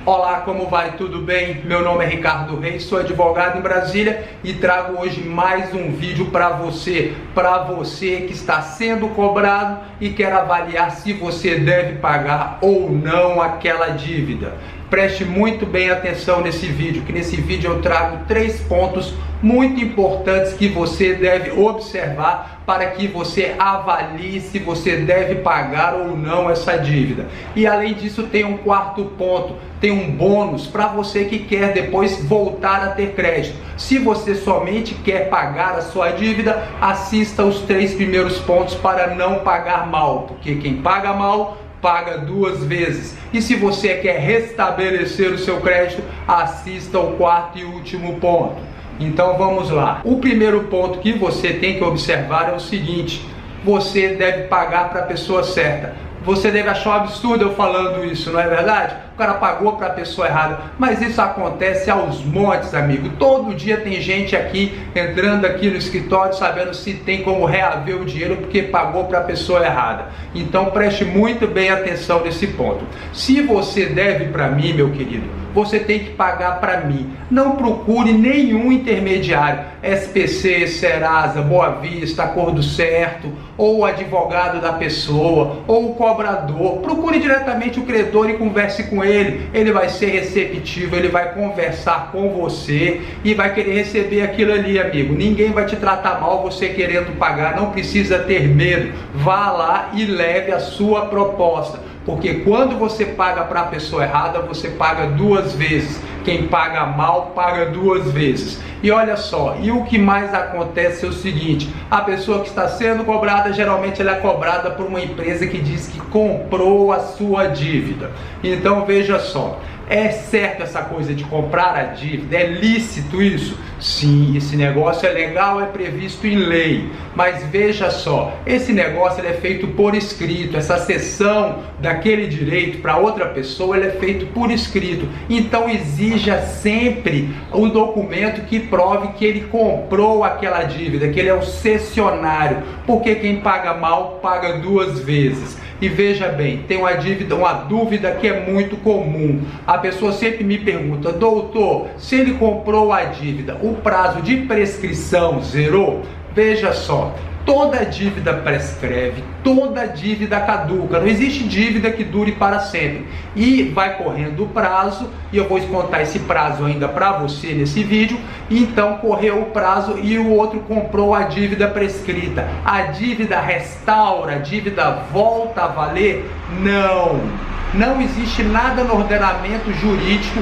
Olá, como vai? Tudo bem? Meu nome é Ricardo Reis, sou advogado em Brasília e trago hoje mais um vídeo para você que está sendo cobrado e quer avaliar se você deve pagar ou não aquela dívida. Preste muito bem atenção nesse vídeo, que nesse vídeo eu trago 3 pontos muito importantes que você deve observar para que você avalie se você deve pagar ou não essa dívida. E além disso tem um 4º ponto, tem um bônus para você que quer depois voltar a ter crédito. Se você somente quer pagar a sua dívida, assista os 3 primeiros pontos para não pagar mal, porque quem paga mal paga 2 vezes. E se você quer restabelecer o seu crédito, assista ao 4º e último ponto. Então vamos lá. O primeiro ponto que você tem que observar é o seguinte: você deve pagar para a pessoa certa. Você deve achar um absurdo eu falando isso, não é verdade? O cara pagou para a pessoa errada, mas isso acontece aos montes, amigo. Todo dia tem gente aqui entrando aqui no escritório sabendo se tem como reaver o dinheiro porque pagou para a pessoa errada. Então preste muito bem atenção nesse ponto. Se você deve para mim, meu querido, você tem que pagar para mim. Não procure nenhum intermediário, SPC, Serasa, Boa Vista, Acordo Certo, ou o advogado da pessoa, ou o cobrador. Procure diretamente o credor e converse com ele. Ele vai ser receptivo, ele vai conversar com você e vai querer receber aquilo ali, amigo. Ninguém vai te tratar mal você querendo pagar, não precisa ter medo. Vá lá e leve a sua proposta. Porque quando você paga para a pessoa errada, você paga 2 vezes. Quem paga mal, paga 2 vezes. E olha só, e o que mais acontece é o seguinte: a pessoa que está sendo cobrada, geralmente ela é cobrada por uma empresa que diz que comprou a sua dívida. Então veja só, é certo essa coisa de comprar a dívida? É lícito isso? Sim, esse negócio é legal, é previsto em lei. Mas veja só, esse negócio ele é feito por escrito. Essa cessão daquele direito para outra pessoa ele é feito por escrito. Então exija sempre um documento que prove que ele comprou aquela dívida, que ele é o cessionário. Porque quem paga mal, paga 2 vezes. E veja bem, tem uma dúvida que é muito comum. A pessoa sempre me pergunta: doutor, se ele comprou a dívida, o prazo de prescrição zerou? Veja só, toda dívida prescreve, toda dívida caduca, não existe dívida que dure para sempre. E vai correndo o prazo, e eu vou contar esse prazo ainda para você nesse vídeo. Então correu o prazo e o outro comprou a dívida prescrita. A dívida restaura, a dívida volta a valer? Não existe nada no ordenamento jurídico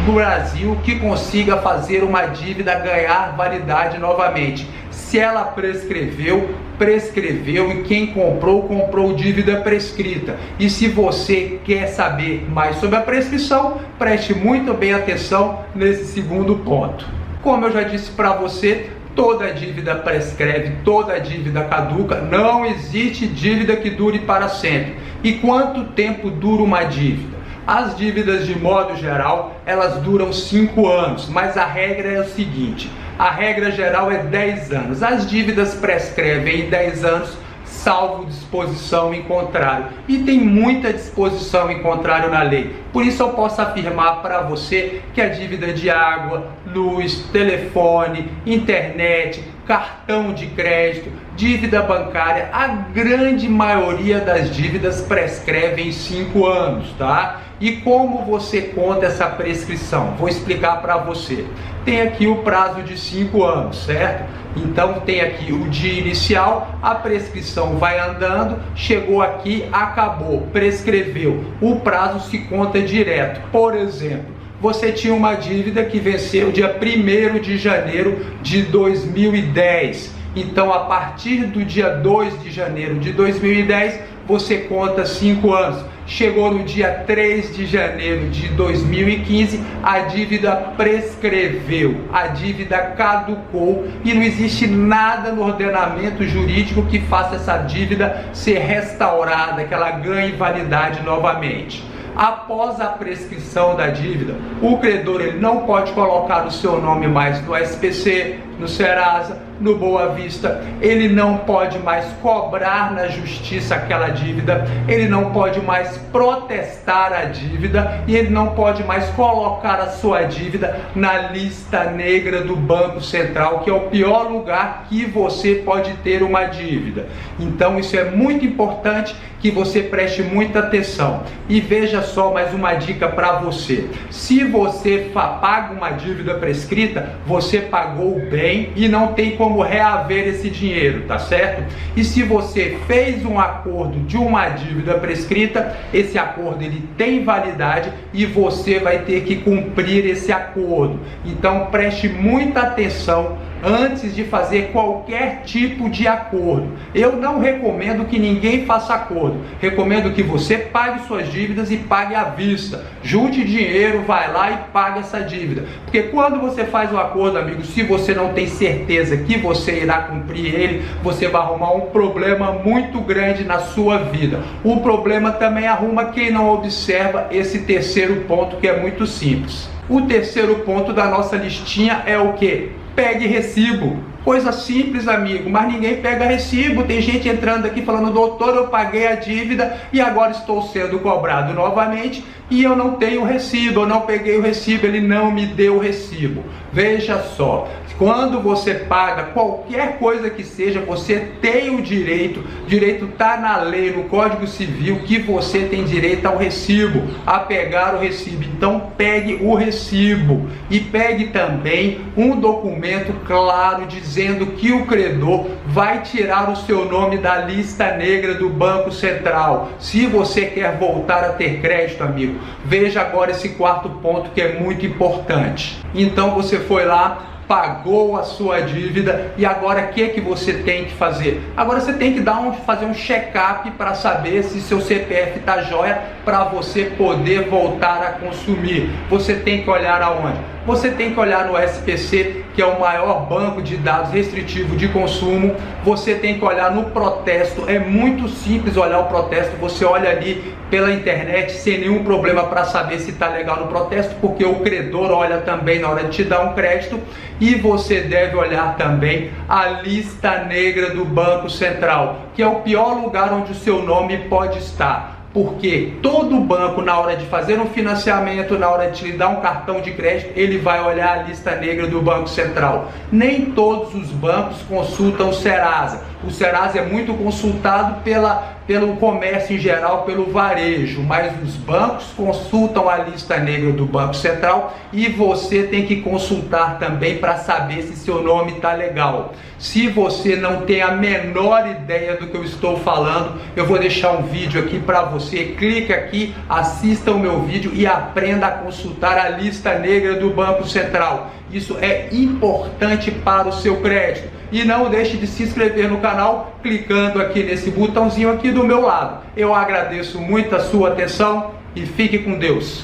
do Brasil que consiga fazer uma dívida ganhar validade novamente. Se ela prescreveu, prescreveu, e quem comprou, comprou dívida prescrita. E se você quer saber mais sobre a prescrição, preste muito bem atenção nesse segundo ponto. Como eu já disse para você, toda dívida prescreve, toda dívida caduca, não existe dívida que dure para sempre. E quanto tempo dura uma dívida? As dívidas, de modo geral, elas duram 5 anos, mas a regra é o seguinte: a regra geral é 10 anos. As dívidas prescrevem em 10 anos, salvo disposição em contrário. E tem muita disposição em contrário na lei. Por isso eu posso afirmar para você que a dívida de água, luz, telefone, internet, cartão de crédito, dívida bancária, a grande maioria das dívidas prescreve em 5 anos, tá? E como você conta essa prescrição? Vou explicar para você. Tem aqui o prazo de 5 anos, certo? Então tem aqui o dia inicial, a prescrição vai andando, chegou aqui, acabou, prescreveu. O prazo se conta direto. Por exemplo, você tinha uma dívida que venceu dia 1º de janeiro de 2010. Então, a partir do dia 2 de janeiro de 2010, você conta 5 anos. Chegou no dia 3 de janeiro de 2015, a dívida prescreveu, a dívida caducou e não existe nada no ordenamento jurídico que faça essa dívida ser restaurada, que ela ganhe validade novamente. Após a prescrição da dívida, o credor ele não pode colocar o seu nome mais no SPC, no Serasa, no Boa Vista, ele não pode mais cobrar na justiça aquela dívida, ele não pode mais protestar a dívida e ele não pode mais colocar a sua dívida na lista negra do Banco Central, que é o pior lugar que você pode ter uma dívida. Então isso é muito importante que você preste muita atenção. E veja só mais uma dica para você. Se você paga uma dívida prescrita, você pagou bem e não tem como reaver esse dinheiro, tá certo? E se você fez um acordo de uma dívida prescrita, esse acordo ele tem validade e você vai ter que cumprir esse acordo. Então preste muita atenção antes de fazer qualquer tipo de acordo. Eu não recomendo que ninguém faça acordo. Recomendo que você pague suas dívidas e pague à vista. Junte dinheiro, vai lá e pague essa dívida. Porque quando você faz o acordo, amigo, se você não tem certeza que você irá cumprir ele, você vai arrumar um problema muito grande na sua vida. O problema também arruma quem não observa esse terceiro ponto, que é muito simples. O terceiro ponto da nossa listinha é o quê? Pegue recibo. Coisa simples, amigo, mas ninguém pega recibo. Tem gente entrando aqui falando: doutor, eu paguei a dívida e agora estou sendo cobrado novamente e eu não tenho recibo, eu não peguei o recibo, ele não me deu o recibo. Veja só, quando você paga qualquer coisa que seja, você tem o direito está na lei, no Código Civil, que você tem direito ao recibo, a pegar o recibo. Então pegue o recibo e pegue também um documento claro dizendo que o credor vai tirar o seu nome da lista negra do Banco Central. Se você quer voltar a ter crédito, amigo, veja agora esse quarto ponto que é muito importante. Então você foi lá, pagou a sua dívida e agora o que você tem que fazer? Agora você tem que fazer um check-up para saber se seu CPF está jóia para você poder voltar a consumir. Você tem que olhar aonde? Você tem que olhar no SPC, que é o maior banco de dados restritivo de consumo. Você tem que olhar no protesto. É muito simples olhar o protesto. Você olha ali pela internet sem nenhum problema para saber se está legal no protesto, porque o credor olha também na hora de te dar um crédito. E você deve olhar também a lista negra do Banco Central, que é o pior lugar onde o seu nome pode estar. Porque todo banco, na hora de fazer um financiamento, na hora de te dar um cartão de crédito, ele vai olhar a lista negra do Banco Central. Nem todos os bancos consultam o Serasa. O Serasa é muito consultado pelo comércio em geral, pelo varejo, mas os bancos consultam a lista negra do Banco Central e você tem que consultar também para saber se seu nome está legal. Se você não tem a menor ideia do que eu estou falando, eu vou deixar um vídeo aqui para você. Clique aqui, assista o meu vídeo e aprenda a consultar a lista negra do Banco Central. Isso é importante para o seu crédito. E não deixe de se inscrever no canal clicando aqui nesse botãozinho aqui do meu lado. Eu agradeço muito a sua atenção e fique com Deus.